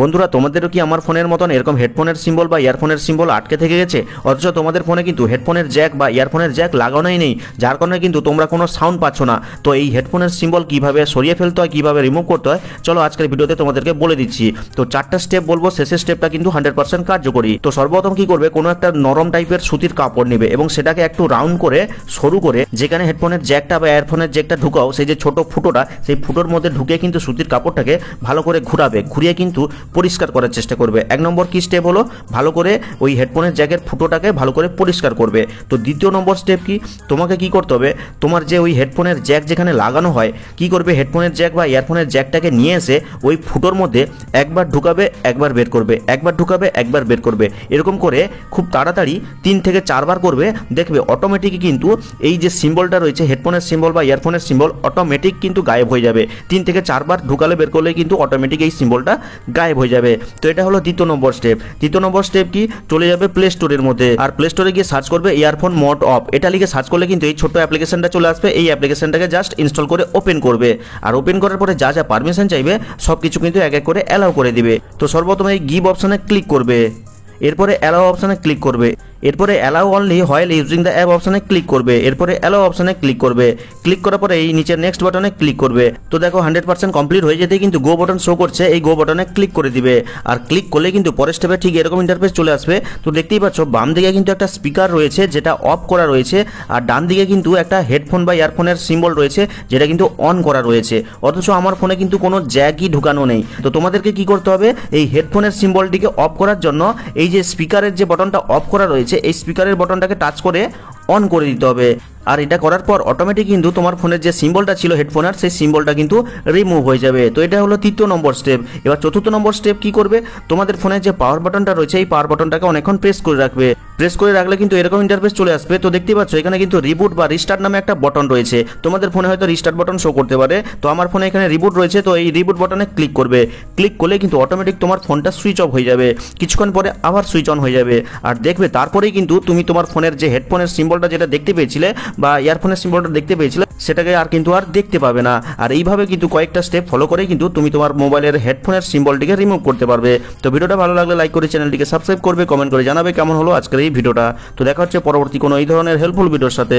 বন্ধুরা, তোমাদেরও কি আমার ফোনের মতন এরকম হেডফোনের সিম্বল বা ইয়ারফোনের সিম্বল আটকে থেকে গেছে, অথচ তোমাদের ফোনে কিন্তু হেডফোনের জ্যাক বা ইয়ারফোনের জ্যাক লাগানোই নেই, যার কারণে কিন্তু তোমরা কোনো সাউন্ড পাচ্ছ না? তো এই হেডফোনের সিম্বল কীভাবে সরিয়ে ফেলতে হয়, কীভাবে রিমুভ করতে হয়, চলো আজকের ভিডিওতে তোমাদেরকে বলে দিচ্ছি। তো 4টা স্টেপ বলবো, শেষের স্টেপটা কিন্তু 100% কার্যকরী। তো সর্বপ্রথম কি করবে, কোনো একটা নরম টাইপের সুতির কাপড় নেবে এবং সেটাকে একটু রাউন্ড করে সরু করে যেখানে হেডফোনের জ্যাকটা বা ইয়ারফোনের জ্যাকটা ঢুকাও, সেই যে ছোট ফুটোটা, সেই ফুটোর মধ্যে ঢুকে কিন্তু সুতির কাপড়টাকে ভালো করে ঘুরিয়ে কিন্তু পরিষ্কার করার চেষ্টা করবে। 1 নম্বর কি স্টেপ হলো, ভালো করে ওই হেডফোনের জ্যাকের ফুটোটাকে ভালো করে পরিষ্কার করবে। তো দ্বিতীয় নম্বর স্টেপ কি, তোমাকে কি করতে হবে, তোমার যে ওই হেডফোনের জ্যাক যেখানে লাগানো হয়, কি করবে, হেডফোনের জ্যাক বা ইয়ারফোনের জ্যাকটাকে নিয়ে এসে ওই ফুটোর মধ্যে একবার ঢুকাবে, একবার বের করবে, একবার ঢুকাবে, একবার বের করবে। এরকম করে খুব তাড়াতাড়ি 3 থেকে 4 বার করবে, দেখবে অটোমেটিকই কিন্তু এই যে সিম্বলটা রয়েছে হেডফোনের সিম্বল বা ইয়ারফোনের সিম্বল অটোমেটিক কিন্তু গায়েব হয়ে যাবে। 3 থেকে 4 বার ঢুকালে বের করলে কিন্তু অটোমেটিক এই সিম্বলটা গায়েব হয়ে যাবে। তো এটা হলো দ্বিতীয় নম্বর স্টেপ। তৃতীয় নম্বর স্টেপ কি, চলে যাবে প্লে স্টোরের মধ্যে, আর প্লে স্টোরে গিয়ে সার্চ করবে ইয়ারফোন মোড অফ। এটা লিখে সার্চ করলে কিন্তু এই ছোট্ট অ্যাপ্লিকেশনটা চলে আসবে। এই অ্যাপ্লিকেশনটাকে জাস্ট ইনস্টল করে ওপেন করবে, আর ওপেন করার পরে যা যা পারমিশন চাইবে সব কিছু কিন্তু এক এক করে অ্যালাউ করে দিবে। তো সর্বপ্রথম এই গিভ অপশানে ক্লিক করবে, এরপরে অ্যালাউ অপশানে ক্লিক করবে, এরপরে allow only while using the app অপশানে ক্লিক করবে, এরপরে অ্যালাউ অপশানে ক্লিক করবে। ক্লিক করার পরে এই নিচের নেক্সট বাটনে ক্লিক করবে। তো দেখো 100% কমপ্লিট হয়ে যেতে কিন্তু গো বাটন শো করছে, এই গো বাটনে ক্লিক করে দিবে। আর ক্লিক করলে কিন্তু পরের স্টেপে ঠিক এরকম ইন্টারফেস চলে আসবে। তো দেখতেই পাচ্ছ বাম দিকে কিন্তু একটা স্পিকার রয়েছে যেটা অফ করা রয়েছে, আর ডান দিকে কিন্তু একটা হেডফোন বা ইয়ারফোনের সিম্বল রয়েছে যেটা কিন্তু অন করা রয়েছে, অথচ আমার ফোনে কিন্তু কোনো জ্যাকই ঢুকানো নেই। তো তোমাদেরকে কি করতে হবে, এই হেডফোনের সিম্বলটিকে অফ করার জন্য এই যে স্পিকারের যে বাটনটা অফ করা রয়েছে, এই স্পিকারের বাটনটাকে টাচ করে অন করে দিতে হবে। আর এটা করার পর অটোমেটিক কিন্তু তোমার ফোনের যে সিম্বলটা ছিল হেডফোনের, সেই সিম্বলটা কিন্তু রিমুভ হয়ে যাবে। তো এটা হলো তৃতীয় নম্বর স্টেপ। এবার চতুর্থ নম্বর স্টেপ কি করবে, তোমাদের ফোনের যে পাওয়ার বাটনটা রয়েছে, এই পাওয়ার বাটনটাকে অনেকক্ষণ প্রেস করে রাখবে। প্রেস করে রাখলে কিন্তু এরকম ইন্টারফেস চলে আসবে। তো দেখতেই পাচ্ছ এখানে কিন্তু রিবুট বা রিস্টার্ট নামে একটা বাটন রয়েছে। তোমাদের ফোনে হয়তো রিস্টার্ট বাটন শো করতে পারে, তো আমার ফোনে এখানে রিবুট রয়েছে। তো এই রিবুট বাটনে ক্লিক করবে। ক্লিক করলে কিন্তু অটোমেটিক তোমার ফোনটা সুইচ অফ হয়ে যাবে, কিছুক্ষণ পরে আবার সুইচ অন হয়ে যাবে। আর দেখবে তারপরেই কিন্তু তুমি তোমার ফোনের যে হেডফোনের সিম্বলটা যেটা দেখতে পেয়েছিলে বা ইয়ারফোনের সিম্বলটা দেখতে পেয়েছিলে, সেটাকে আর কিন্তু আর দেখতে পাবে না। আর এইভাবে কিন্তু কয়েকটা স্টেপ ফলো করে কিন্তু তুমি তোমার মোবাইলের হেডফোনের সিম্বলটিকে রিমুভ করতে পারবে। তো ভিডিওটা ভালো লাগলে লাইক করে চ্যানেলটিকে সাবস্ক্রাইব করবে, কমেন্ট করে জানাবে কেমন হলো আজকের এই ভিডিওটা। তো দেখা হচ্ছে পরবর্তী কোনো এই ধরনের হেল্পফুল ভিডিওর সাথে।